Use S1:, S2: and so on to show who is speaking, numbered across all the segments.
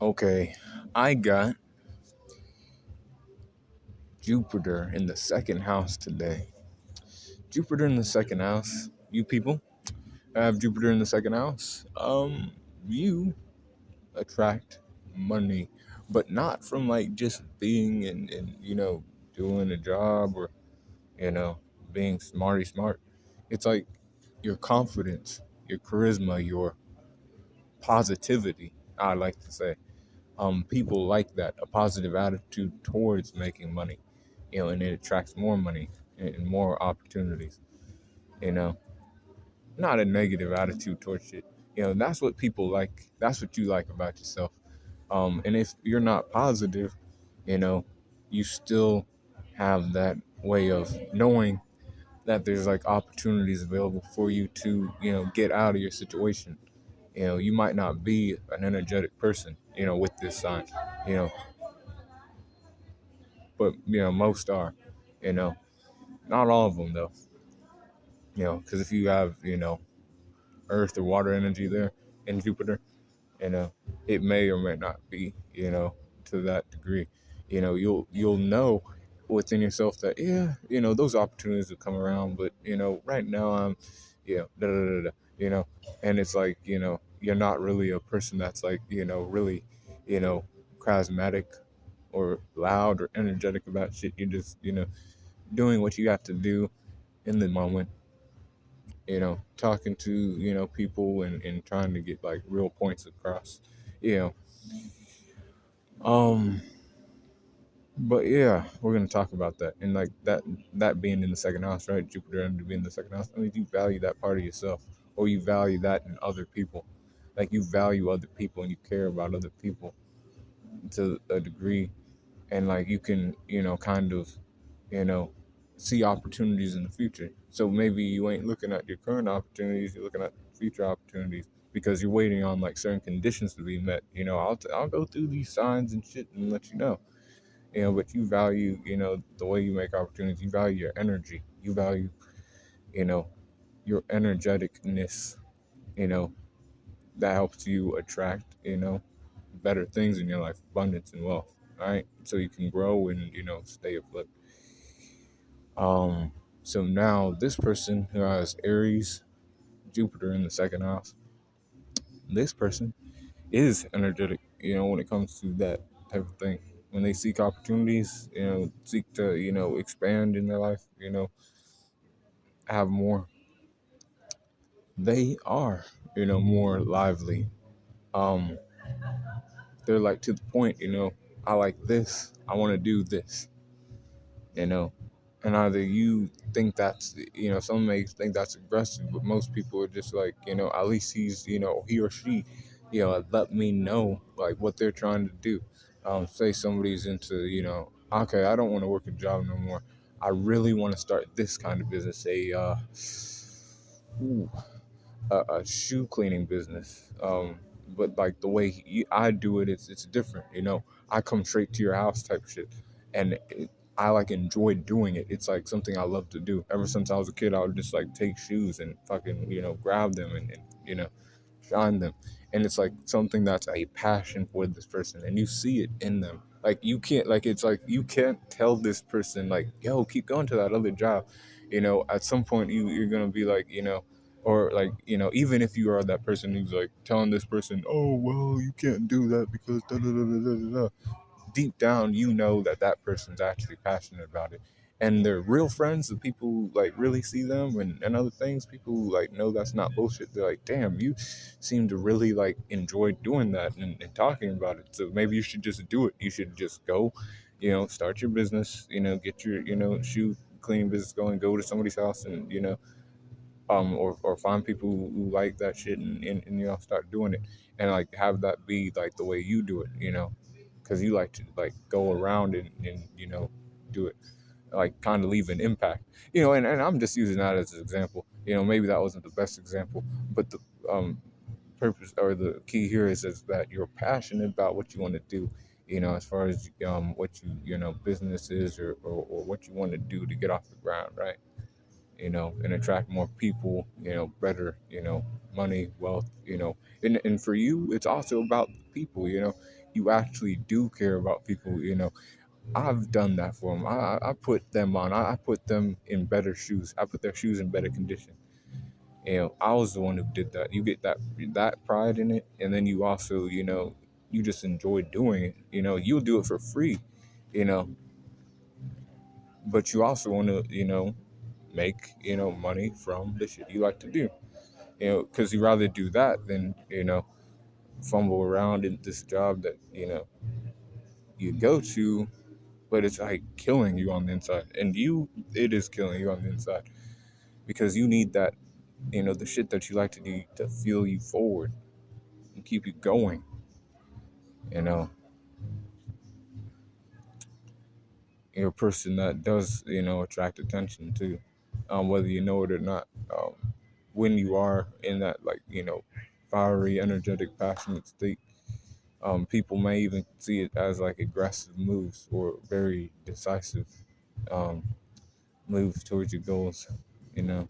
S1: Okay, I got Jupiter in the second house today. Jupiter in the second house. You people have Jupiter in the second house. You attract money, but not from like just being and doing a job or you know being smarty smart. It's like your confidence, your charisma, your positivity. I like to say. People like that, a positive attitude towards making money, and it attracts more money and more opportunities, you know, not a negative attitude towards it. That's what people like. That's what you like about yourself. And if you're not positive, you know, you still have that way of knowing that there's like opportunities available for you to, get out of your situation. You might not be an energetic person, with this sign, you know, but most are, you know, not all of them though, because if you have Earth or water energy there in Jupiter, you know, it may or may not be, to that degree. You'll know within yourself that those opportunities will come around, but right now I'm, da, da, da, da, you know, and it's like you're not really a person that's like really, you know, charismatic or loud or energetic about shit. You're just doing what you got to do in the moment, talking to, people and trying to get like real points across, you know. Um, but yeah, we're gonna talk about that and like that being in the second house, right? Jupiter and being in the second house. I mean, you value that part of yourself, or you value that in other people. Like you value other people and you care about other people to a degree, and like you can, kind of, you know, see opportunities in the future. So maybe you ain't looking at your current opportunities, you're looking at future opportunities because you're waiting on like certain conditions to be met. I'll go through these signs and shit and let you know. But you value, the way you make opportunities, you value your energy, you value, you know, your energeticness, you know, that helps you attract, better things in your life, abundance and wealth. All right. So you can grow and, stay afloat. Um, so now this person who has Aries, Jupiter in the second house, this person is energetic, when it comes to that type of thing. When they seek opportunities, seek to, expand in their life, have more, they are, more lively. Um, they're like to the point, I like this, I want to do this, you know. And either you think that's, some may think that's aggressive, but most people are just like, at least he or she, let me know like what they're trying to do. Say somebody's into, okay, I don't want to work a job no more. I really want to start this kind of business, ooh, a shoe cleaning business. But like the way I do it, it's different. I come straight to your house type shit, and I like enjoy doing it. It's like something I love to do. Ever since I was a kid, I would just like take shoes and fucking grab them and shine them, and it's like something that's a passion for this person, and you see it in them. Like you can't like it's like you can't tell this person like yo keep going to that other job. At some point you're gonna be like or like even if you are that person who's like telling this person oh well you can't do that because da da da da da da, deep down you know that that person's actually passionate about it, and they're real friends, the people who like really see them and other things, people who like know that's not bullshit. They're like damn, you seem to really like enjoy doing that and talking about it, so maybe you should just do it. You should just go start your business, get your shoe cleaning business going, go to somebody's house and or find people who like that shit and start doing it and like have that be like the way you do it, because you like to like go around and do it, like kind of leave an impact, and I'm just using that as an example. Maybe that wasn't the best example, but the purpose or the key here is that you're passionate about what you want to do, as far as what business is or what you want to do to get off the ground, right? And attract more people, money, wealth, and for you, it's also about the people, you actually do care about people. I've done that for them. I put them on. I put them in better shoes. I put their shoes in better condition. I was the one who did that. You get that pride in it, and then you also, you just enjoy doing it. You'll do it for free, you know, but you also want to, make, money from the shit you like to do. Because you rather do that than, fumble around in this job that, you go to, but it's like killing you on the inside, and it is killing you on the inside because you need that, the shit that you like to do to fuel you forward and keep you going. You know, you're a person that does, attract attention too, whether you know it or not. When you are in that, like, fiery, energetic, passionate state, people may even see it as like aggressive moves or very decisive um, moves towards your goals. You know,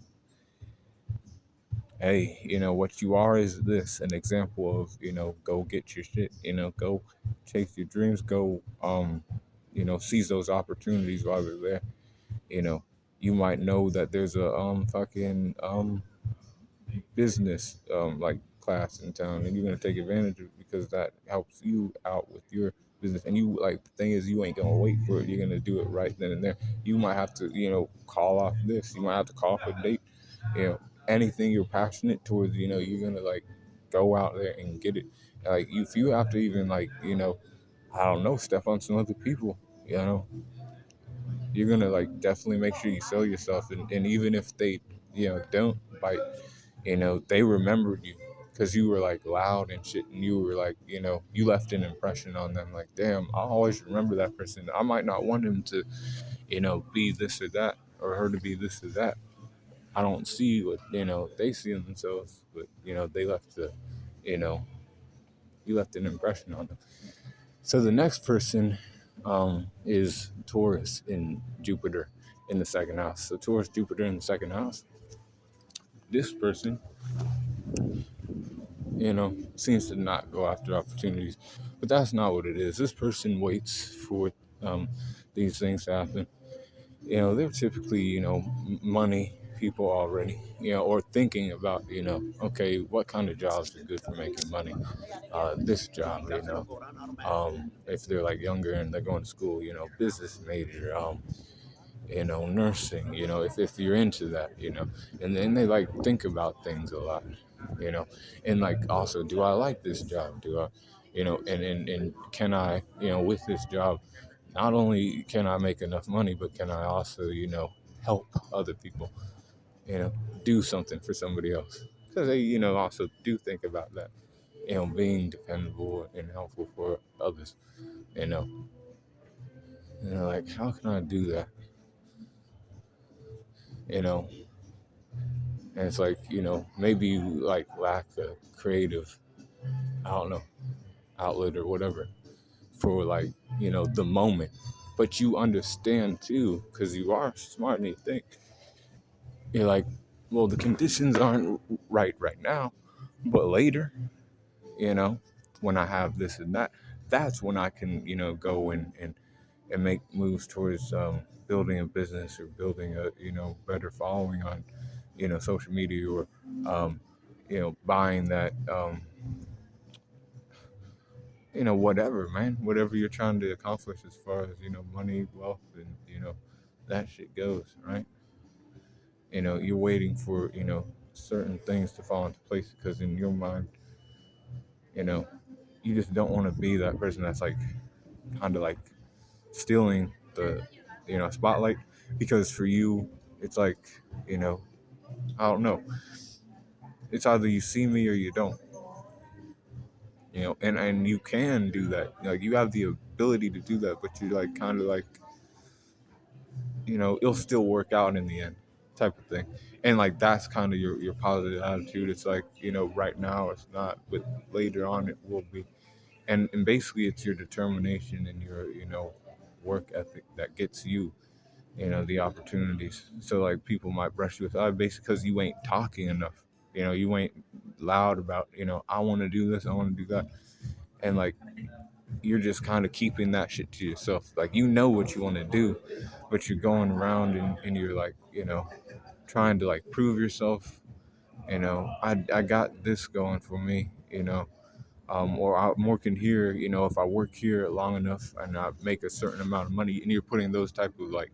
S1: hey, what you are is this an example of, go get your shit, go chase your dreams, go, seize those opportunities while they're there. You know, you might know that there's a fucking business like class in town, and you're gonna take advantage of it because that helps you out with your business. And you, like, the thing is, you ain't gonna wait for it. You're gonna do it right then and there. You might have to, call off this. You might have to call off a date. Anything you're passionate towards, you're gonna, like, go out there and get it. Like, if you have to even, like, I don't know, step on some other people, you're gonna, like, definitely make sure you sell yourself. And even if they, don't bite, they remembered you because you were, like, loud and shit, and you were, like, you left an impression on them. Like, damn, I'll always remember that person. I might not want him to, be this or that, or her to be this or that. I don't see what, they see in themselves, but, they left you know you left an impression on them. So the next person is Taurus in Jupiter in the second house. So Taurus, Jupiter in the second house. This person, seems to not go after opportunities, but that's not what it is. This person waits for um, these things to happen. They're typically, money people already, or thinking about, okay, what kind of jobs are good for making money? This job, if they're, like, younger and they're going to school, business major, nursing, if you're into that, and then they, like, think about things a lot, you know, and, like, also, do I like this job? Do I, and can I, with this job, not only can I make enough money, but can I also, help other people, you know, do something for somebody else? Because they, also do think about that, being dependable and helpful for others, you know, like, how can I do that? You know, and it's like, maybe you, like, lack a creative, I don't know, outlet or whatever for, like, the moment, but you understand too, because you are smart and you think, you're like, well, the conditions aren't right now, but later, you know when I have this and that, that's when I can, go and make moves towards building a business or building a, better following on, social media, or buying that, whatever, man, whatever you're trying to accomplish as far as, money, wealth, and, that shit goes, right? You're waiting for, certain things to fall into place because in your mind, you know, you just don't want to be that person that's, like, kind of like stealing the, spotlight, because for you, it's like, you know, I don't know, it's either you see me or you don't, and you can do that, like, you have the ability to do that, but you're, like, kind of like, it'll still work out in the end, type of thing. And, like, that's kind of your positive attitude. It's like, right now it's not, but later on it will be. And basically it's your determination and your, work ethic that gets you, the opportunities. So, like, people might brush you aside basically because you ain't talking enough. You ain't loud about, I want to do this, I want to do that. And, like, you're just kind of keeping that shit to yourself. Like, you know what you want to do, but you're going around and you're like, trying to like prove yourself. I got this going for me. Or I'm working here. If I work here long enough and I make a certain amount of money, and you're putting those type of like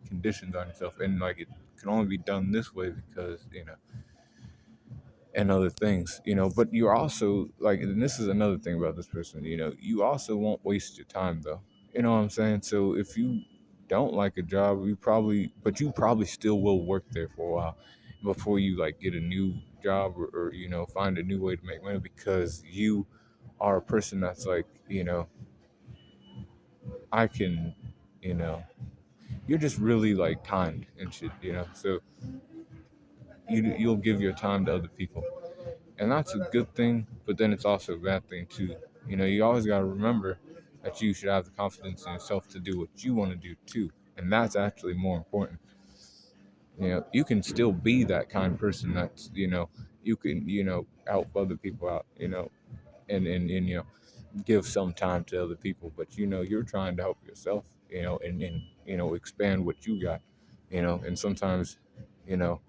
S1: conditions on yourself, and like it can only be done this way because and other things, but you're also like, and this is another thing about this person, you also won't waste your time though. You know what I'm saying? So if you don't like a job, you probably still will work there for a while before you like get a new job, or find a new way to make money, because you are a person that's like, I can, you know, you're just really like kind and shit, so you'll give your time to other people. And that's a good thing, but then it's also a bad thing too. You always got to remember that you should have the confidence in yourself to do what you want to do too, and that's actually more important. You can still be that kind person that's, you can, help other people out, and give some time to other people, but you're trying to help yourself, and expand what you got, and sometimes, you know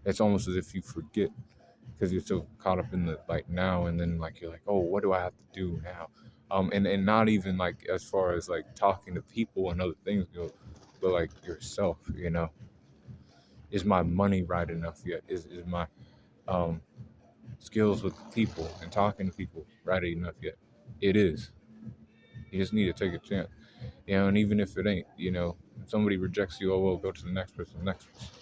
S1: it's almost as if you forget because you're so caught up in the like now, and then like you're like, oh, what do I have to do now? And not even like as far as like talking to people and other things go, but like yourself, is my money right enough yet? Is my um skills with people and talking to people right enough yet? It is. You just need to take a chance, and even if it ain't, if somebody rejects you, oh well, go to the next person, next person.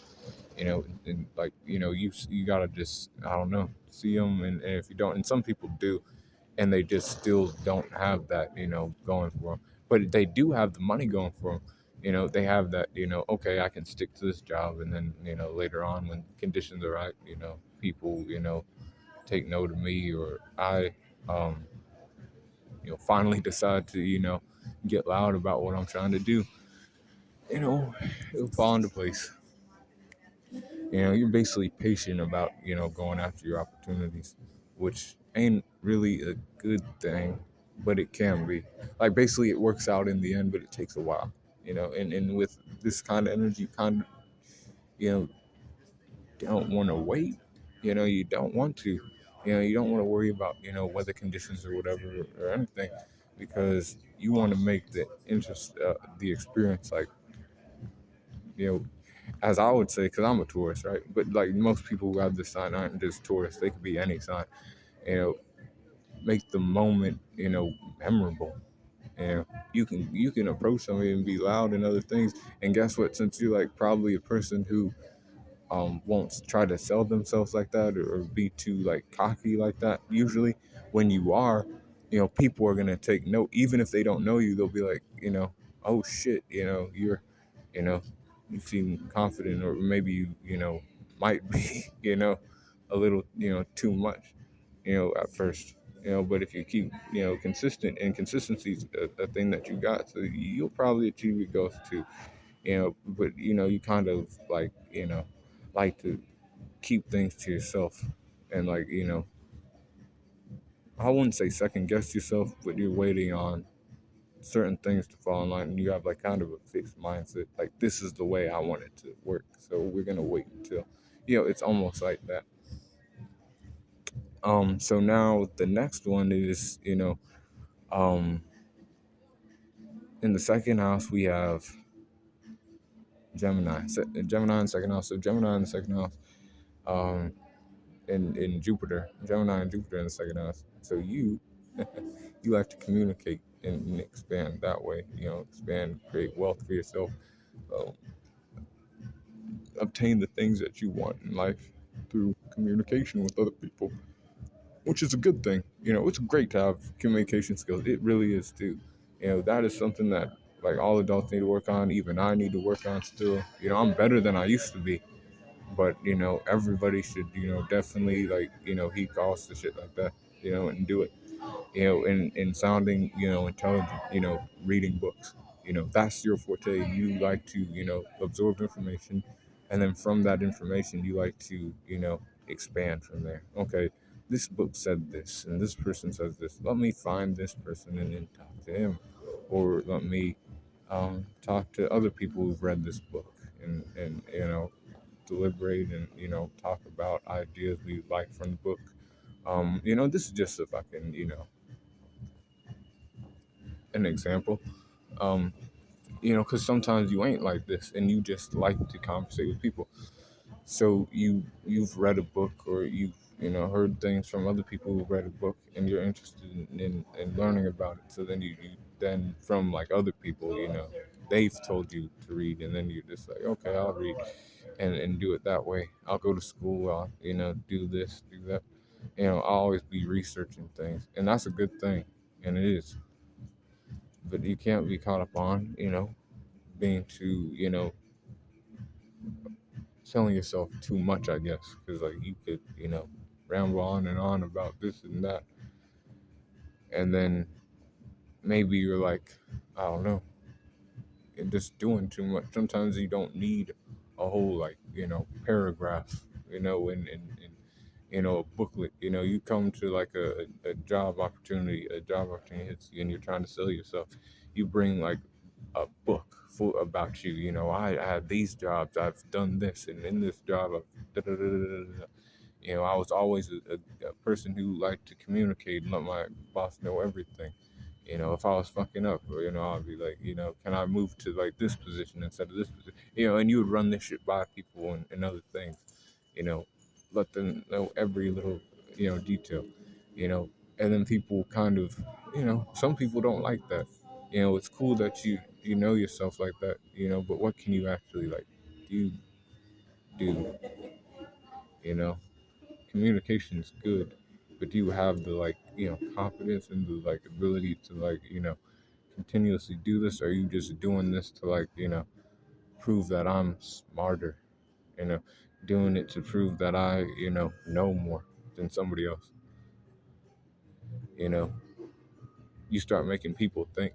S1: And like, you gotta just, I don't know, see them, and if you don't, and some people do, and they just still don't have that, going for them, but they do have the money going for them. They have that, okay, I can stick to this job, and then later on when conditions are right, people take note of me, or I um finally decide to get loud about what I'm trying to do. you know it'll fall into place. You're basically patient about, going after your opportunities, which ain't really a good thing, but it can be. Like, basically, it works out in the end, but it takes a while, and with this kind of energy, kind of, you know, don't want to wait, you don't want to, you don't want to worry about, weather conditions or whatever, or anything, because you want to make the experience like, you know, as I would say, because I'm a tourist, right? But like most people who have this sign aren't just tourists; they could be any sign. You know, make the moment, memorable. You can approach somebody and be loud and other things. And guess what? Since you're like probably a person who won't try to sell themselves like that, or be too like cocky like that. Usually, when you are, people are gonna take note, even if they don't know you. They'll be like, oh shit, you're, you know, you seem confident, or maybe you might be, a little, too much, at first. But if you keep, consistent, and consistency is a thing that you got, so you'll probably achieve your goals too. But you kind of like to keep things to yourself, and like, I wouldn't say second guess yourself, but you're waiting on certain things to fall in line, and you have like kind of a fixed mindset, like this is the way I want it to work, so we're gonna wait until, it's almost like that. So now the next one is, um in the second house we have Gemini in the second house. So Gemini in the second house, um in Jupiter, Gemini and Jupiter in the second house. So you like to communicate and expand that way. Expand, create wealth for yourself, um, obtain the things that you want in life through communication with other people, which is a good thing. It's great to have communication skills. It really is too. That is something that like all adults need to work on. Even I need to work on still. I'm better than I used to be, but everybody should definitely like heed calls to shit like that, and do it, and sounding intelligent, reading books, that's your forte. You like to absorb information, and then from that information you like to expand from there. Okay, this book said this, and this person says this. Let me find this person and then talk to him, or let me talk to other people who've read this book, and deliberate and talk about ideas we like from the book. This is just a fucking an example. Um, because sometimes you ain't like this, and you just like to conversate with people. So you've read a book, or you've heard things from other people who read a book, and you're interested in learning about it. So then you then from like other people, they've told you to read, and then you're just like, okay, I'll read, and do it that way. I'll go to school. I'll do this, do that. I'll always be researching things, and that's a good thing, and it is. But you can't be caught up on being too selling yourself too much, I guess, because like you could ramble on and on about this and that, and then maybe you're like, I don't know, you're just doing too much. Sometimes you don't need a whole like paragraph in a booklet. You come to like a job opportunity hits you, and you're trying to sell yourself. You bring like a book full about you. I have these jobs, I've done this, and in this job I've da, da, da, da, da, da. I was always a person who liked to communicate and let my boss know everything. If I was fucking up, or, I'd be like, can I move to like this position instead of this position? And you would run this shit by people and other things, you know, let them know every little, detail, you know, and then people kind of, some people don't like that. It's cool that you know yourself like that, but what can you actually like do, do, you know? Communication is good, but do you have the like confidence and the like ability to like continuously do this, or are you just doing this to like prove that I'm smarter, you know doing it to prove that I know more than somebody else. you know you start making people think,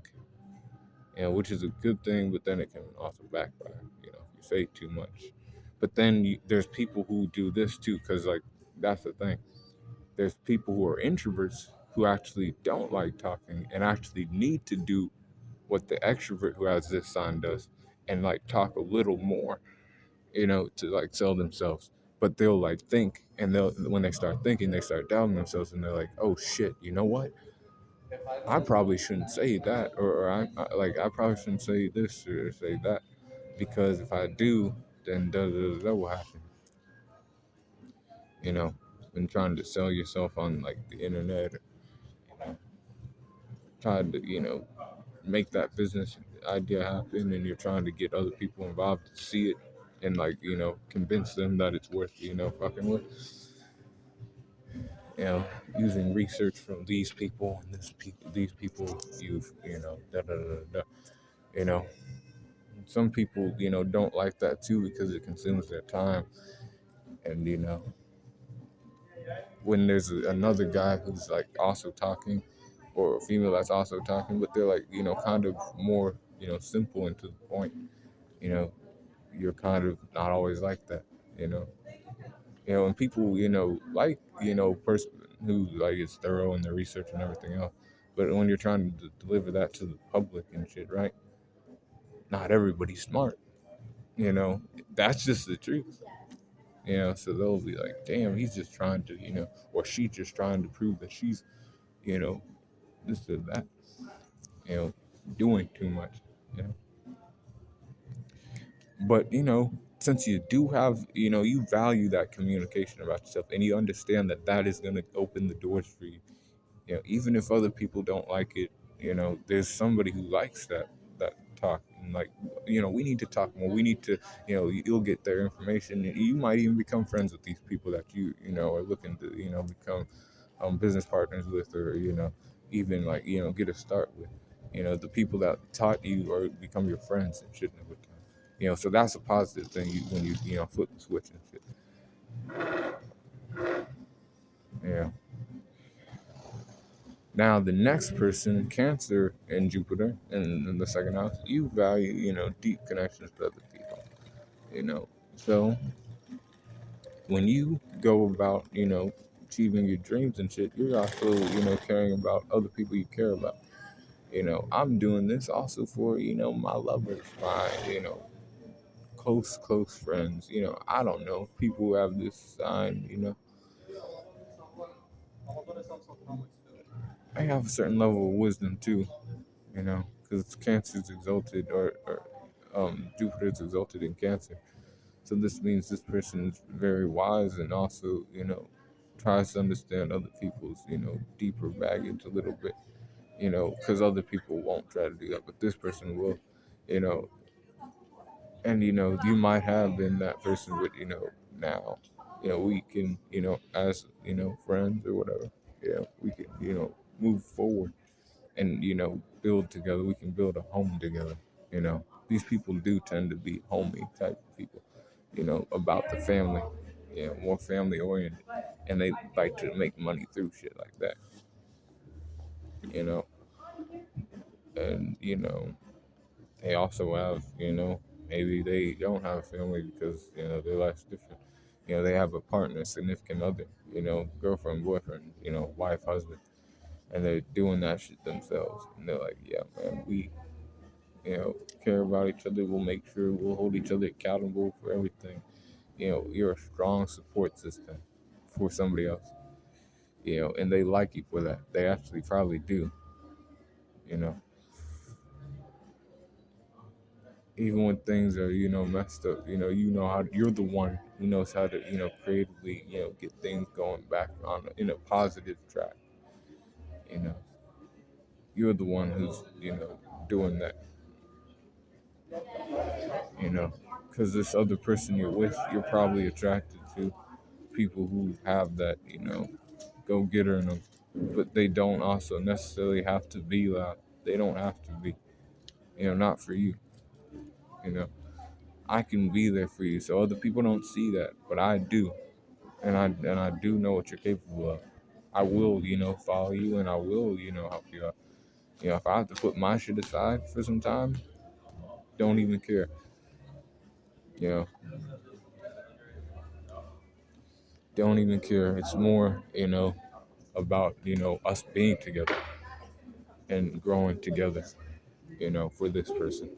S1: which is a good thing, but then it can also backfire if you say too much. But then there's people who do this too, because like that's the thing. There's people who are introverts who actually don't like talking and actually need to do what the extrovert who has this sign does, and like talk a little more, to like sell themselves. But they'll like think, and they'll when they start thinking, they start doubting themselves, and they're like, oh shit, you know what? I probably shouldn't say that, or I probably shouldn't say this or say that, because if I do, then da will happen. You know, when trying to sell yourself on like the internet, trying to make that business idea happen, and you're trying to get other people involved to see it, and like convince them that it's worth fucking with, you know using research from these people and these people you've da da da da. you know some people don't like that too, because it consumes their time, and when there's another guy who's like also talking, or a female that's also talking, but they're like kind of more simple and to the point. you know you're kind of not always like that. you know and people like person who like is thorough in their research and everything else, but when you're trying to deliver that to the public and shit, right? Not everybody's smart. you know that's just the truth. So they'll be like, damn, he's just trying to or she's just trying to prove that she's you know this or that, you know doing too much. you know But since you do have, you value that communication about yourself, and you understand that that is going to open the doors for you. Even if other people don't like it, there's somebody who likes that talk, and like, we need to talk more. We need to, you'll get their information. You might even become friends with these people that are looking to, become business partners with, or even like get a start with. The people that taught you or become your friends and shit with time. So that's a positive thing when you flip the switch and shit. Yeah. Now the next person, Cancer and Jupiter in the second house, you value deep connections to other people. So when you go about achieving your dreams and shit, you're also, caring about other people you care about. I'm doing this also for, my lovers, my, close friends. I don't know. People who have this sign, I have a certain level of wisdom too, because Cancer's exalted, or Jupiter's exalted in Cancer. So this means this person is very wise and also, tries to understand other people's, deeper baggage a little bit, because other people won't try to do that, but this person will, you know, and you might have been that person, but now, we can, as friends or whatever, we can, move forward and build together. We can build a home together. These people do tend to be homey type of people, about the family, more family oriented, and they like to make money through shit like that, you know, and they also have, maybe they don't have a family because their life's different. They have a partner, significant other, girlfriend, boyfriend, wife, husband, and they're doing that shit themselves, and they're like, yeah, man, we care about each other. We'll make sure we'll hold each other accountable for everything. You're a strong support system for somebody else. And they like you for that. They actually probably do. You know, even when things are messed up. How you're the one who knows how to creatively get things going back on in a positive track. You know, you're the one who's doing that. Because this other person you're with, you're probably attracted to people who have that, go getter in them, but they don't also necessarily have to be loud. They don't have to be, not for you. You know, I can be there for you, so other people don't see that, but I do, and I do know what you're capable of. I will, follow you, and I will, help you out. If I have to put my shit aside for some time, don't even care. You know, don't even care. It's more, about us being together and growing together. For this person.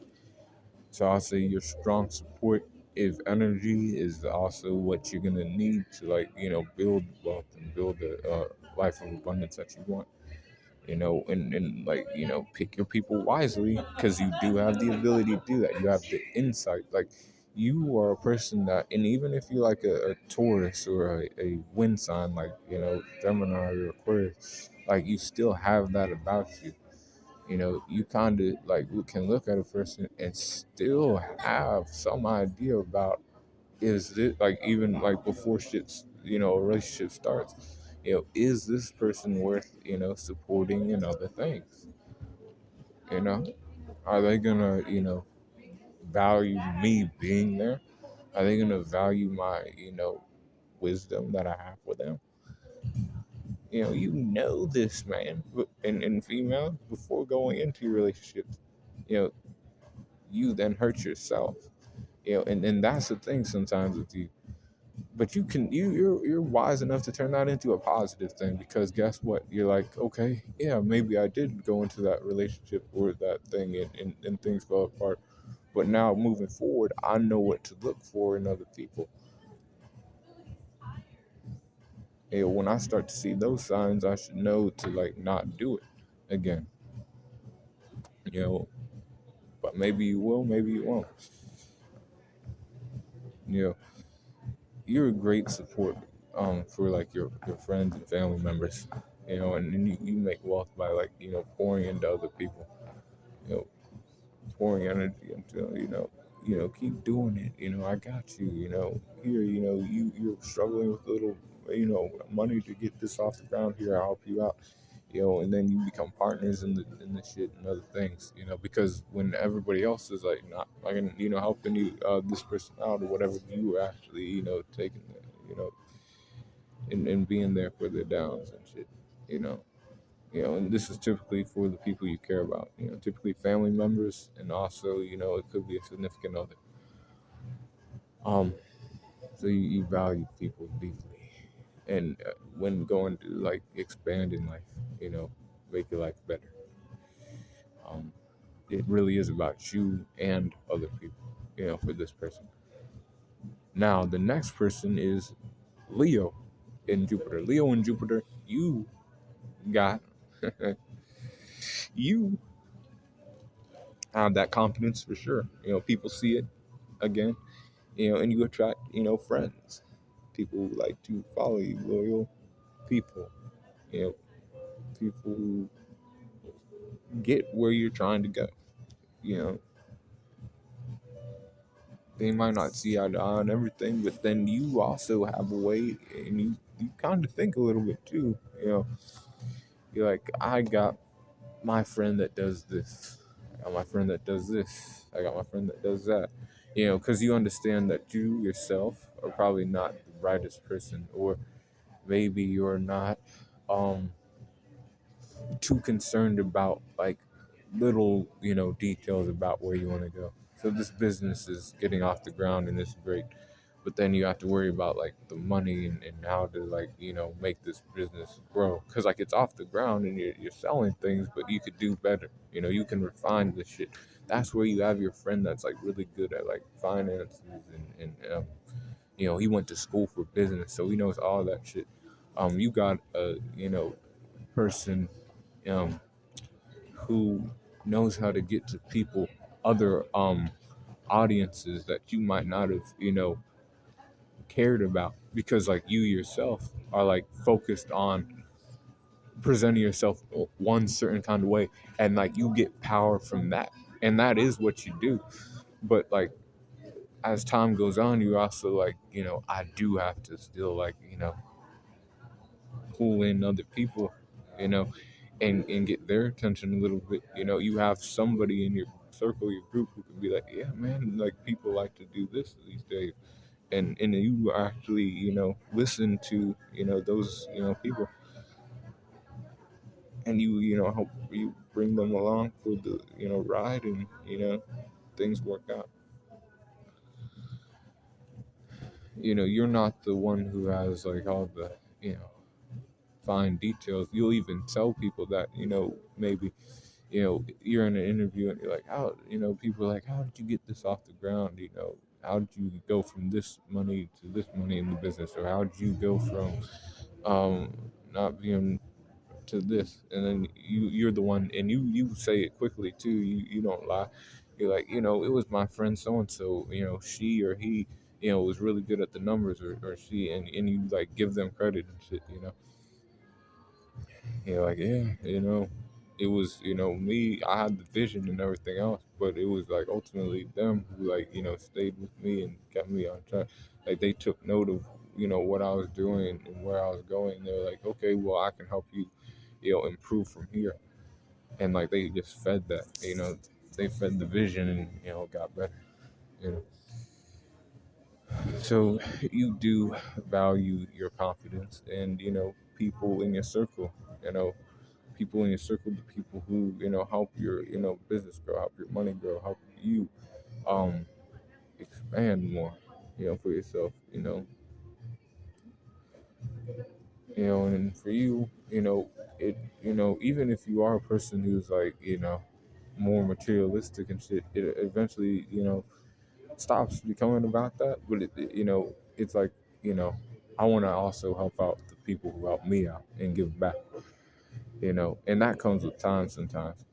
S1: So I'll say your strong support if energy is also what you're gonna need to build wealth and build a life of abundance that you want. And like pick your people wisely because you do have the ability to do that. You have the insight. Like you are a person that, and even if you're like a Taurus or a wind sign, like Gemini or Aquarius, like you still have that about you. You kind of like can look at a person and still have some idea about is it like even like before shit's a relationship starts, is this person worth supporting in other things? you know are they gonna value me being there? Are they gonna value my wisdom that I have for them? This, man, and female, before going into your relationships, you know you then hurt yourself. And that's the thing sometimes with you. But you can you're wise enough to turn that into a positive thing, because guess what, you're like, okay, yeah, maybe I did go into that relationship or that thing, and things fell apart, but now moving forward I know what to look for in other people. When I start to see those signs, I should know to like not do it again. you know but maybe you will, maybe you won't. you know you're a great support for like your friends and family members, and then you make wealth by like pouring into other people, you know pouring energy into keep doing it. I got you. Here, you're struggling with a little money to get this off the ground. Here, I'll help you out. And then you become partners in the shit and other things, because when everybody else is like not like helping you this person out or whatever, you were actually taking the and being there for their downs and shit. you know and this is typically for the people you care about, typically family members, and also it could be a significant other. um so you value people deeply, and when going to like expand in life, make your life better. Um, it really is about you and other people, for this person. Now, the next person is Leo in Jupiter. Leo in Jupiter, you got, you have that confidence for sure. People see it again, and you attract, friends. People who like to follow you, loyal people, you know, people who get where you're trying to go. You know, they might not see eye to eye on everything, but then you also have a way, and you kind of think a little bit too. You're like, I got my friend that does this. I got my friend that does this. I got my friend that does that. Because you understand that you yourself are probably not the brightest person, or maybe you're not um too concerned about like little details about where you want to go. So this business is getting off the ground and it's great, but then you have to worry about like the money and how to like make this business grow, because like it's off the ground and you're selling things, but you could do better. You can refine the shit. That's where you have your friend that's like really good at like finances, and he went to school for business, so he knows all that shit. You got a person um who knows how to get to people, other audiences that you might not have cared about, because like you yourself are like focused on presenting yourself one certain kind of way, and like you get power from that, and that is what you do. But like as time goes on, you also like I do have to still like pull in other people, you know and get their attention a little bit. You have somebody in your circle, your group, who can be like, yeah, man, like people like to do this these days, and you actually listen to those people, and you help you bring them along for the ride, and things work out. You're not the one who has like all the fine details. You'll even tell people that maybe you're in an interview and you're like, how, people are like, how did you get this off the ground? How did you go from this money to this money in the business? Or how did you go from not being to this? And then you're the one, and you say it quickly too. You don't lie. You're like, it was my friend so and so, she or he, was really good at the numbers, or she, and you like give them credit and shit. Like, yeah, it was, me, I had the vision and everything else, but it was like ultimately them who like, stayed with me and kept me on track. Like they took note of, what I was doing and where I was going. They were like, okay, well, I can help you, improve from here. And like they just fed that, they fed the vision, and, got better, you know. So you do value your confidence, and, people in your circle, people in your circle, the people who help your business grow, help your money grow, help you um expand more, for yourself, and for you, it even if you are a person who's like more materialistic and shit, it eventually stops becoming about that. But it's like I want to also help out the people who help me out and give back, and that comes with time sometimes.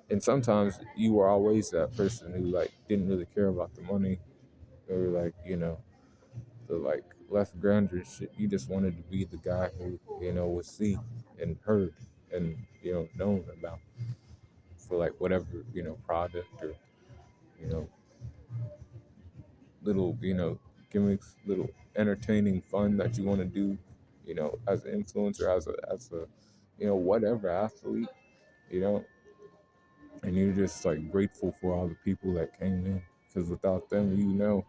S1: And sometimes you were always that person who like didn't really care about the money, or like the like less grandeur shit. You just wanted to be the guy who was seen and heard and known about for like whatever product, or you know little gimmicks, little entertaining fun that you want to do, as an influencer, as a whatever athlete, you know and you're just like grateful for all the people that came in, because without them,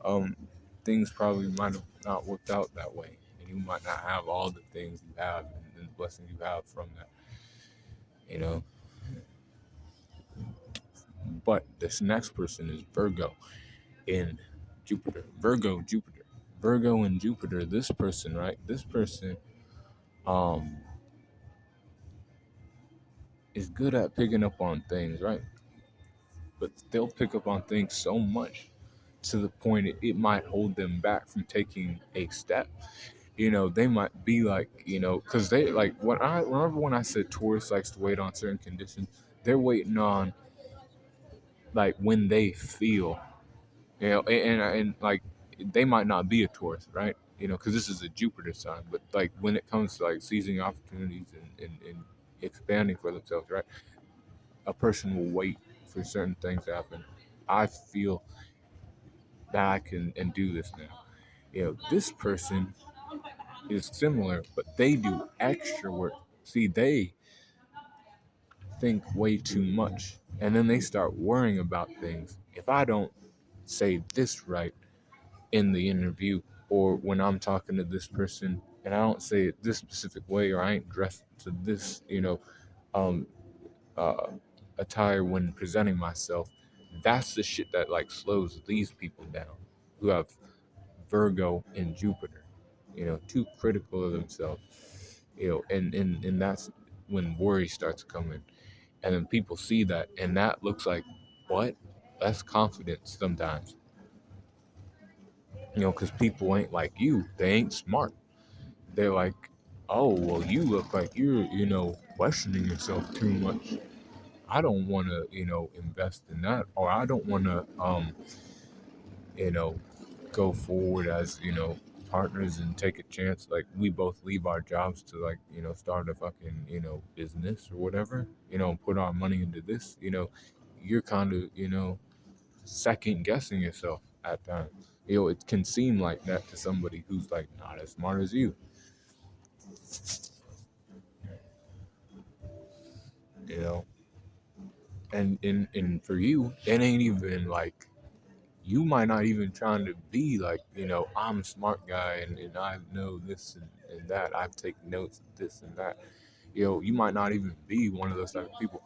S1: um things probably might have not worked out that way, and you might not have all the things you have, and the blessings you have from that, you know but this next person is Virgo in Jupiter. Virgo, Jupiter. Virgo and Jupiter, this person, right? This person um is good at picking up on things, right? But they'll pick up on things so much to the point it might hold them back from taking a step. They might be like, because they like when I remember when I said Taurus likes to wait on certain conditions, they're waiting on like when they feel, and like they might not be a Taurus, right? Because this is a Jupiter sign, but like when it comes to like seizing opportunities and expanding for themselves, right? A person will wait for certain things to happen. I feel that I can and do this now. This person is similar, but they do extra work. See, they think way too much, and then they start worrying about things. If I don't say this right in the interview, or when I'm talking to this person, and I don't say it this specific way, or I ain't dressed to this, um, uh, attire when presenting myself, that's the shit that like slows these people down, who have Virgo and Jupiter, too critical of themselves, and that's when worry starts coming. And then people see that, and that looks like what? That's confidence sometimes, because people ain't like you. They ain't smart. They're like, oh, well, you look like you're, questioning yourself too much. I don't want to, invest in that, or I don't want to, you know, go forward as, partners and take a chance. Like we both leave our jobs to like, start a fucking, business or whatever, put our money into this, you're kind of, second guessing yourself at times. It can seem like that to somebody who's like not as smart as you, you know. And for you, it ain't even like you might not even trying to be like, I'm a smart guy and I know this and that. I've taken notes of this and that. You might not even be one of those type of people,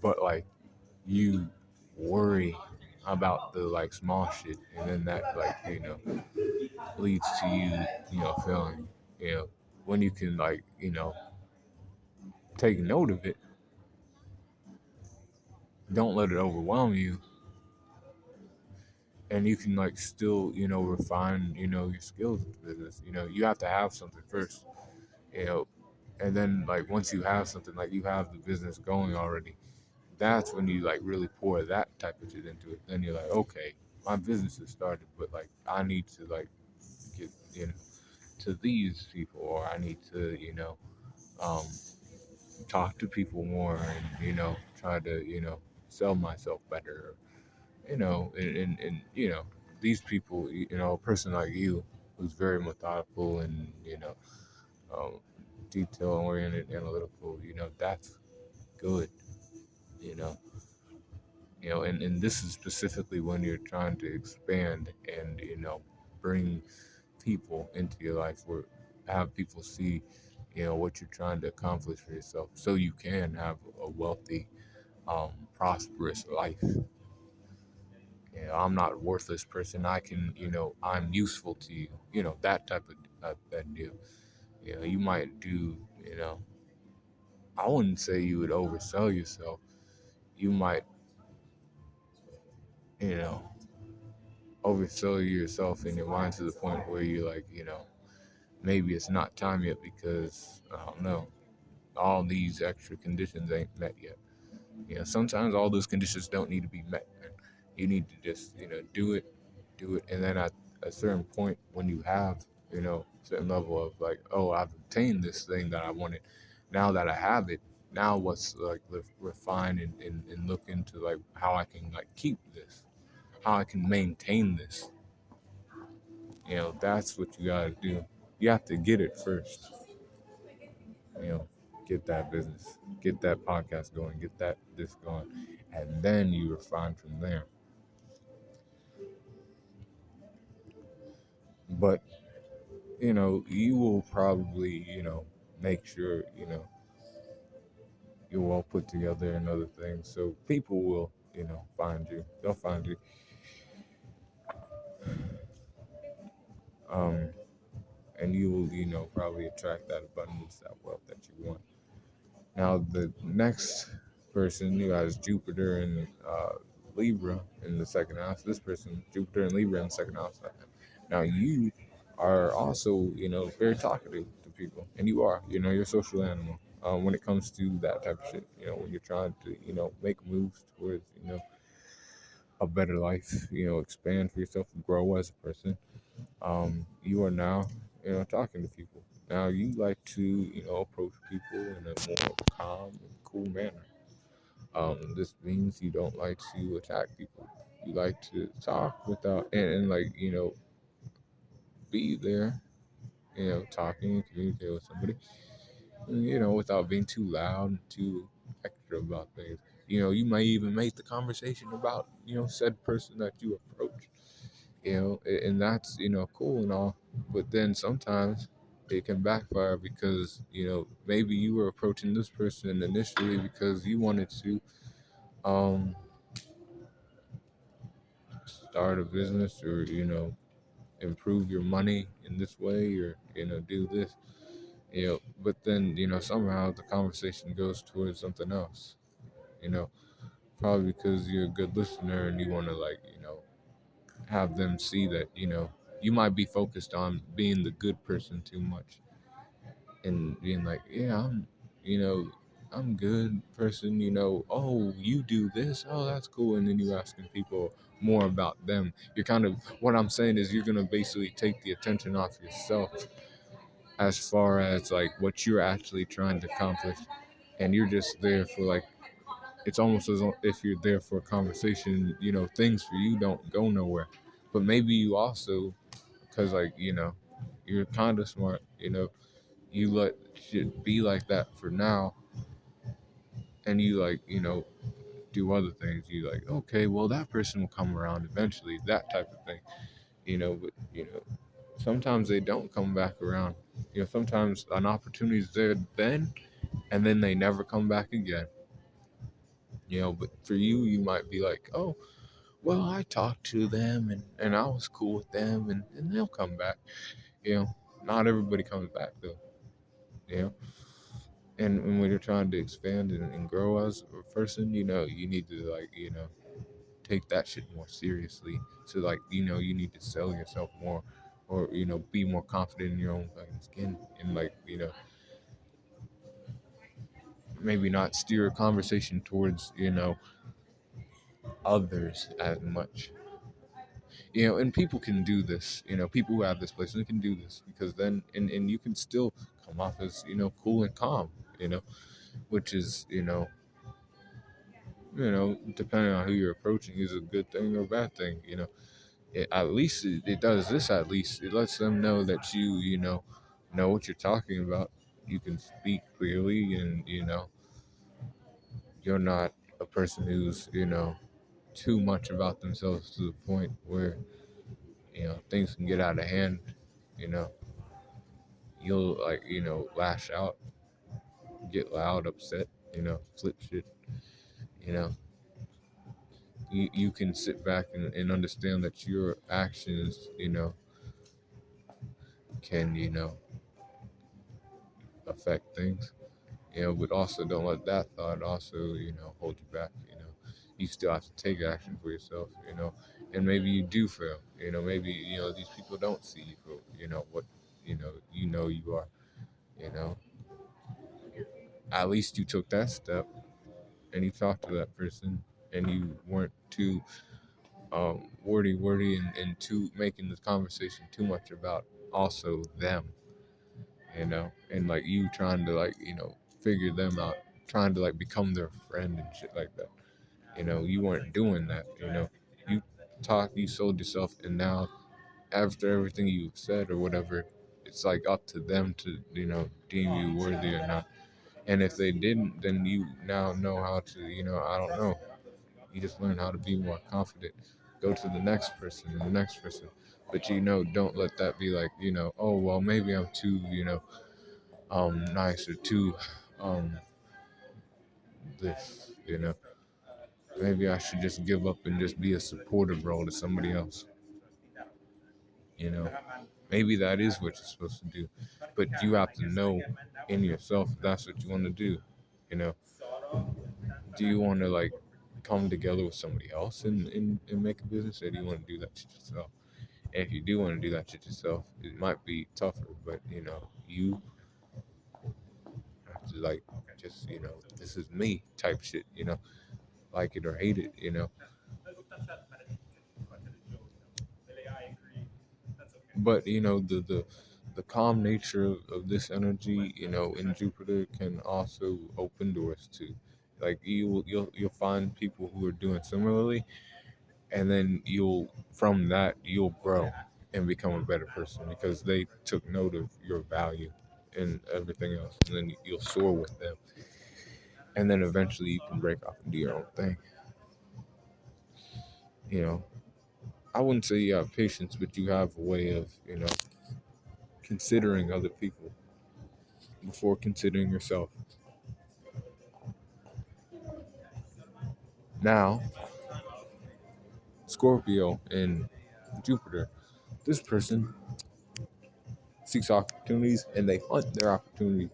S1: but like you worry about the like small shit, and then that like leads to you failing. When you can like take note of it, don't let it overwhelm you, and you can like still refine your skills with business. You have to have something first, you know and then like once you have something, like you have the business going already, that's when you like really pour that type of shit into it. Then you're like, okay, my business has started, but like I need to like get to these people, or I need to um talk to people more, and try to sell myself better, and these people, a person like you who's very methodical and um, detail oriented, analytical, that's good, you know, and this is specifically when you're trying to expand and bring people into your life, or have people see what you're trying to accomplish for yourself, so you can have a wealthy, prosperous life. I'm not a worthless person. I can, I'm useful to you. That type of that deal. You might do, I wouldn't say you would oversell yourself. You might, you know, oversell yourself in your mind to the point where you're like, maybe it's not time yet because I don't know, all these extra conditions ain't met yet. Sometimes all those conditions don't need to be met, man. You need to just, do it, and then at a certain point, when you have, a certain level of like, oh, I've obtained this thing that I wanted. Now that I have it, now what's like refine and look into like how I can like keep this, how I can maintain this. That's what you gotta do. You have to get it first. You know, get that business, get that podcast going, get that this going, and then you refine from there. But you will probably make sure you're well put together and other things. So people will find you. They'll find you. um, and you will, probably attract that abundance, that wealth that you want. Now, the next person who has Jupiter and Libra in the second house, this person, Jupiter and Libra in the second house. Now, you are also, very talkative to people, and you are, you're a social animal. When it comes to that type of shit, when you're trying to, make moves towards, a better life, expand for yourself, grow as a person, you are now, talking to people. Now you like to, approach people in a more calm and cool manner. This means you don't like to attack people. You like to talk without and like, be there, talking and communicate with somebody, without being too loud and too extra about things. You might even make the conversation about, said person that you approach, and that's, cool and all, but then sometimes it can backfire because, maybe you were approaching this person initially because you wanted to um start a business or, improve your money in this way or, do this, but then, somehow the conversation goes towards something else, you know probably because you're a good listener and you want to, like, have them see that, you might be focused on being the good person too much and being like, yeah, you know, I'm good person, oh, you do this, oh, that's cool. And then you asking people more about them. You're kind of, what I'm saying is you're going to basically take the attention off yourself as far as like what you're actually trying to accomplish. And you're just there for like, it's almost as if you're there for a conversation, things for you don't go nowhere. But maybe you also, because like, you're kind of smart, you let shit be like that for now, and you like, do other things. You like, okay, well, that person will come around eventually, that type of thing, but sometimes they don't come back around. Sometimes an opportunity's there then, and then they never come back again. But for you, you might be like, oh, well, I talked to them and I was cool with them, and they'll come back. You know, not everybody comes back though. You know, and when you're trying to expand and grow as a person, you need to, like, take that shit more seriously. So like, you need to sell yourself more, or be more confident in your own fucking skin, and like, maybe not steer a conversation towards, others as much. And people can do this. People who have this place, they can do this because then, and you can still come off as, cool and calm. Which is, depending on who you're approaching, is a good thing or a bad thing. At least it does this. At least it lets them know that you know what you're talking about. You can speak clearly, and you're not a person who's, too much about themselves to the point where, things can get out of hand. You know, you'll, like, lash out, get loud, upset, flip shit. You know, you can sit back and understand that your actions, can, affect things. But also don't let that thought also, hold you back. You still have to take action for yourself, and maybe you do fail. Maybe, these people don't see you for, what, you are, you know. At least you took that step and you talked to that person and you weren't too wordy and too making the conversation too much about also them, and like you trying to, like, figure them out, trying to like become their friend and shit like that. You weren't doing that. You talked, you sold yourself, and now after everything you said or whatever, it's like up to them to, deem you worthy or not. And if they didn't, then you now know how to, I don't know. You just learn how to be more confident. Go to the next person and the next person. But, don't let that be like, oh, well, maybe I'm too, nice or too, um, this, maybe I should just give up and just be a supportive role to somebody else, you know. Maybe that is what you're supposed to do, but you have to know in yourself if that's what you want to do. You know, do you want to like come together with somebody else and make a business, or do you want to do that shit yourself? And if you do want to do that shit yourself, it might be tougher, but you have to like just this is me type shit. Like it or hate it. But the calm nature of this energy, in Jupiter can also open doors to, like you'll find people who are doing similarly, and then you'll grow and become a better person because they took note of your value and everything else, and then you'll soar with them, and then eventually you can break off and do your own thing. You know, I wouldn't say you have patience, but you have a way of considering other people before considering yourself. Now, Scorpio and Jupiter, this person seeks opportunities and they hunt their opportunities.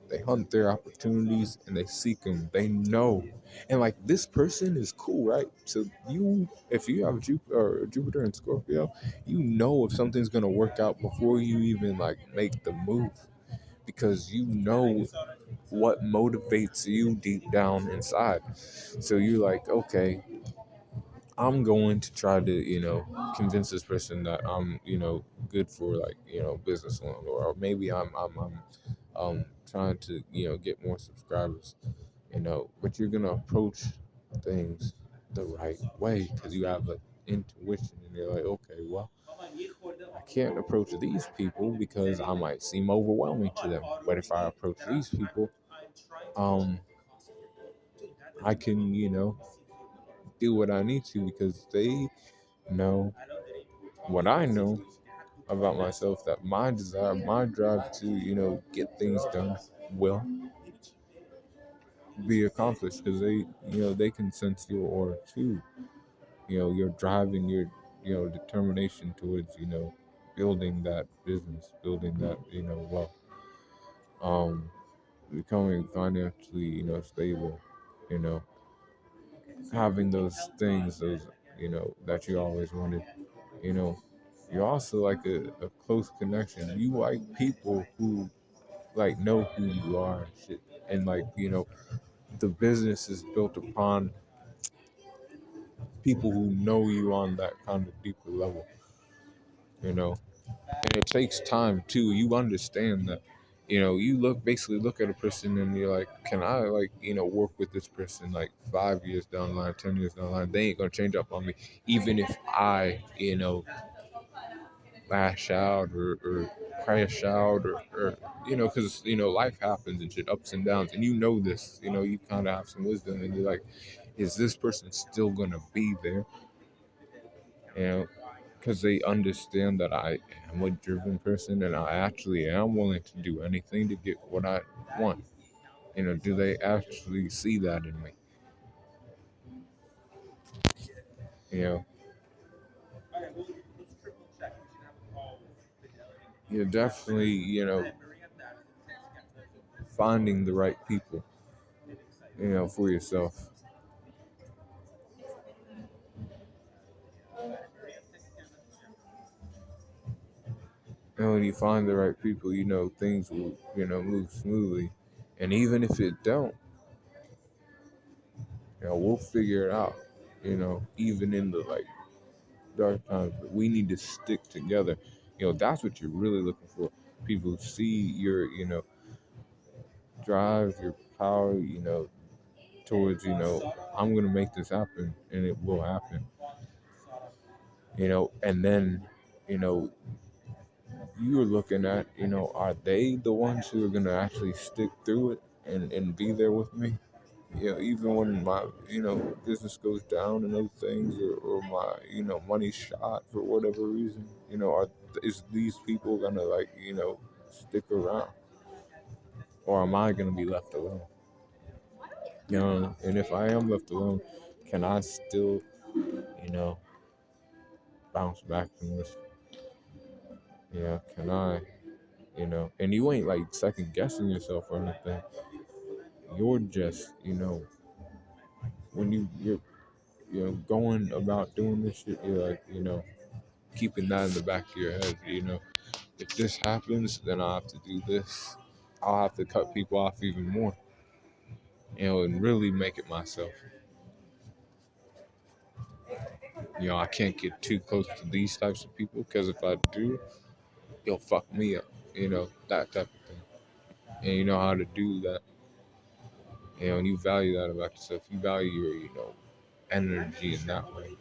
S1: They hunt their opportunities and they seek them. They know. And like this person is cool, right? So if you have Jupiter and Scorpio, you know if something's gonna work out before you even like make the move, because you know what motivates you deep down inside. So you're like, okay, I'm going to try to, convince this person that I'm, good for like, business loan, or maybe I'm trying to, get more subscribers, but you're gonna approach things the right way because you have an intuition, and you're like, okay, well, I can't approach these people because I might seem overwhelming to them, but if I approach these people, um, I can, do what I need to because they know what I know about myself, that my desire, my drive to, get things done will be accomplished because they can sense your aura too. Your drive and your, determination towards, building that business, building that, wealth, um, becoming financially, stable, you know, having those things, that you always wanted, you know. You're also like a close connection. You like people who like know who you are and shit. And like, the business is built upon people who know you on that kind of deeper level, you know. And it takes time too. You understand that. You basically look at a person and you're like, can I like, work with this person like 5 years down the line, 10 years down the line? They ain't gonna change up on me, even if I, lash out or crash out or because life happens and shit, ups and downs, and this, you kind of have some wisdom, and you're like, is this person still gonna be there? you know because they understand that I am a driven person and I actually am willing to do anything to get what I want. Do they actually see that in me? you know you're definitely, finding the right people, for yourself. And when you find the right people, things will, move smoothly. And even if it don't, we'll figure it out. Even in the like dark times, but we need to stick together. That's what you're really looking for. People see your, drive, your power, towards, I'm gonna make this happen, and it will happen. And then, you know, you're looking at, are they the ones who are gonna actually stick through it and be there with me? Even when my, business goes down and those things, or my, money's shot for whatever reason, is these people gonna like, stick around, or am I gonna be left alone? And if I am left alone, can I still, you know, bounce back from this? Yeah, can I? And you ain't like second guessing yourself or anything. You're just, when you're going about doing this shit, you're like, keeping that in the back of your head. If this happens, then I'll have to do this. I'll have to cut people off even more, and really make it myself. I can't get too close to these types of people because if I do, you'll fuck me up. That type of thing. And you know how to do that. And you value that about yourself. You value your, energy in that way.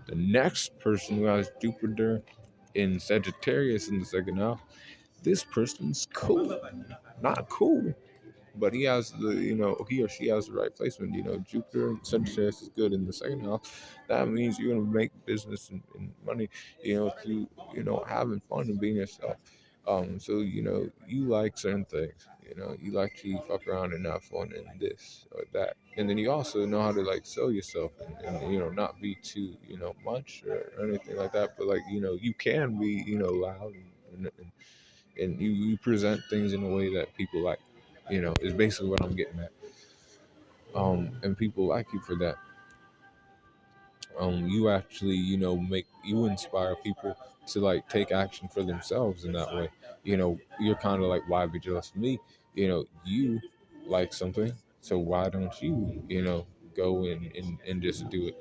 S1: The next person who has Jupiter in Sagittarius in the second house, this person's cool. Not cool, but he has he or she has the right placement. Jupiter and Sagittarius is good in the second house. That means you're gonna make business and money, through having fun and being yourself. So you like certain things. You like to fuck around and have fun and this or that, and then you also know how to like sell yourself and not be too much or anything like that. But like you can be loud and you present things in a way that people like. Is basically what I'm getting at. And people like you for that. You actually, make you inspire people to like take action for themselves in that way. You're kind of like, why be jealous of me? You like something, so why don't you, go and just do it?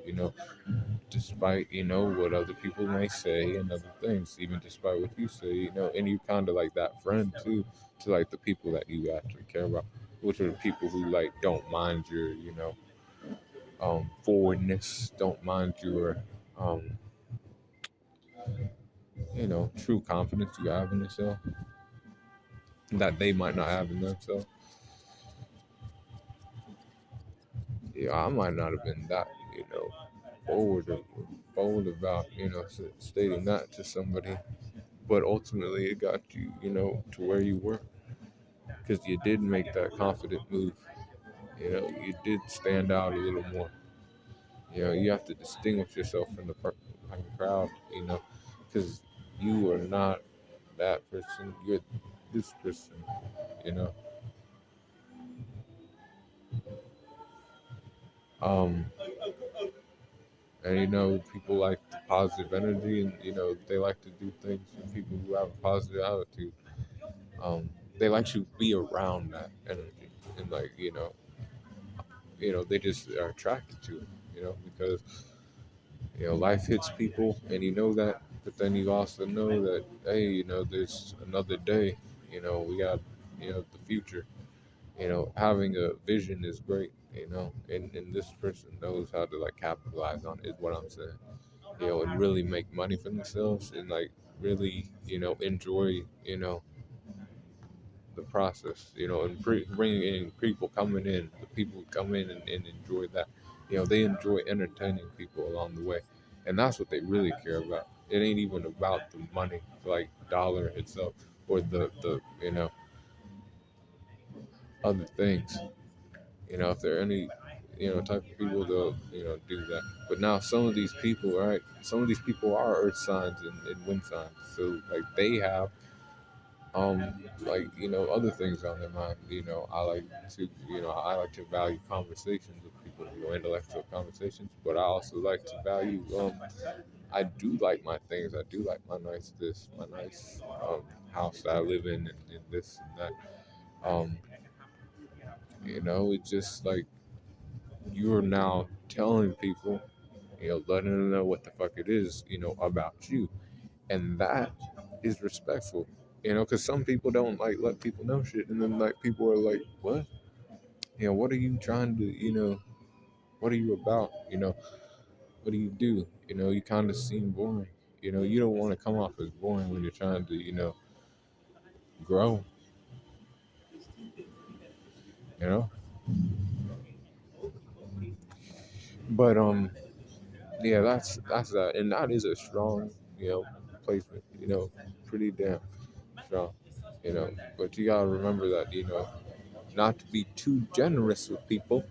S1: Despite what other people may say and other things, even despite what you say, and you kind of like that friend too, to like the people that you actually care about, which are the people who like don't mind your forwardness, don't mind your um true confidence you have in yourself that they might not have in themselves. I might not have been that forward or bold about stating that to somebody, but ultimately it got you to where you were because you did make that confident move. You did stand out a little more. You have to distinguish yourself from the crowd. Because you are not that person. You're this person. You know. Um, and people like the positive energy, and they like to do things. And people who have a positive attitude, they like to be around that energy, and like they just are attracted to it. Because life hits people, and you know that. But then you also know that, hey, there's another day. We got, the future. Having a vision is great. And this person knows how to like capitalize on it, is what I'm saying. And really make money for themselves and like really, enjoy, the process, and bringing in people coming in, the people who come in and enjoy that. They enjoy entertaining people along the way, and that's what they really care about. It ain't even about the money, like dollar itself, or the other things. If there are any type of people, they'll do that. But now some of these people, right? Some of these people are earth signs and wind signs, so like they have like other things on their mind. I like to value conversations with people, intellectual conversations, but I also like to value I do like my things. I do like my nice this, my nice house that I live in, and this and that. It's just like you're now telling people, letting them know what the fuck it is, about you, and that is respectful. Because some people don't like let people know shit, and then like people are like, "What? What are you trying to? What are you about? What do you do? You kind of seem boring. You don't want to come off as boring when you're trying to, grow. You know, but yeah, that's that, and that is a strong, placement. Pretty damn strong. But you gotta remember that, not to be too generous with people,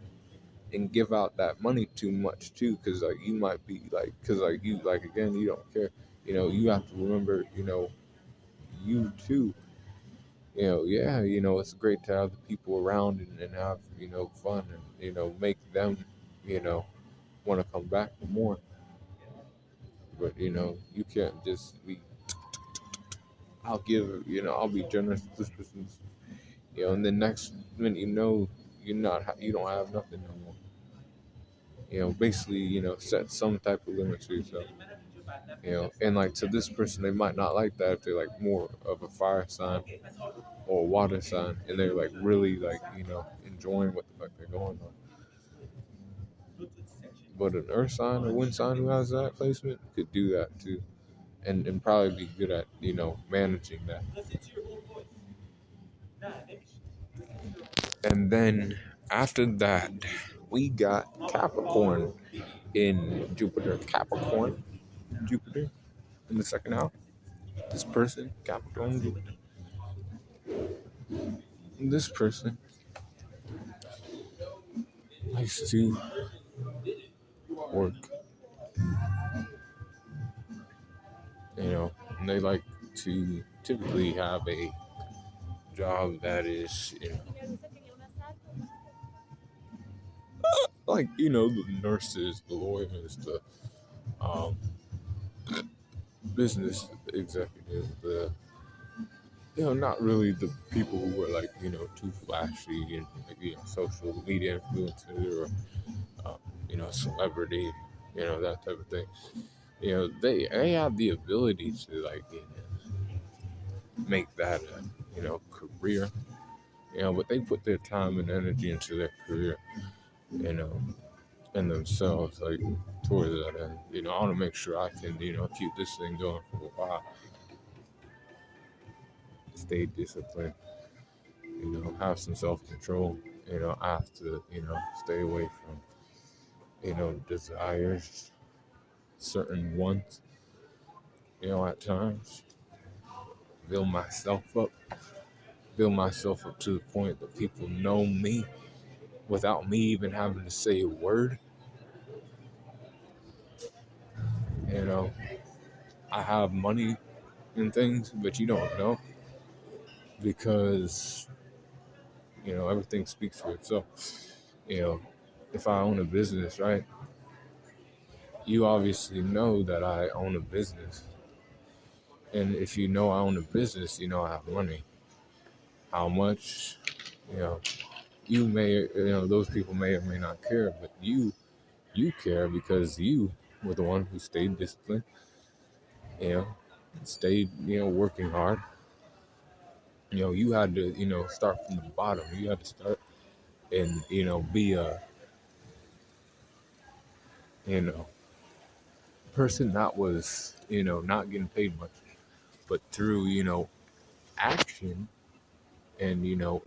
S1: and give out that money too much too, because like you might be like, because like you, like again, you don't care. You have to remember, you too. Yeah, it's great to have the people around and have, fun and, make them, you know, want to come back for more. But, you can't just be, I'll give, I'll be generous to this person, and the next minute, you don't have nothing no more. Basically, set some type of limit to yourself. And like to this person, they might not like that if they're like more of a fire sign or a water sign, and they're like really like enjoying what the fuck they're going on. But an earth sign or wind sign who has that placement could do that too, and probably be good at managing that. And then after that, we got Capricorn in Jupiter. Jupiter in the second house. This person, Capricorn Jupiter. This person likes to work, and they like to typically have a job that is, like, the nurses, the lawyers, the um, business executives, the, not really the people who are like, too flashy and like, social media influencer or, celebrity, that type of thing. They have the ability to like, make that a, career, but they put their time and energy into their career, you know, and themselves, like towards that end. I want to make sure I can, keep this thing going for a while. Stay disciplined, have some self control. I have to, stay away from, desires, certain ones, at times. Build myself up, build myself up to the point that people know me without me even having to say a word. You know, I have money and things, but you don't know because, everything speaks for itself. You know, if I own a business, right, you obviously know that I own a business. And if you know I own a business, I have money. How much, you know, those people may or may not care, but you care because you were the one who stayed disciplined, you know, stayed, working hard. You had to, start from the bottom. You had to start and, be a, you know, person that was, not getting paid much, but through, action and, initiative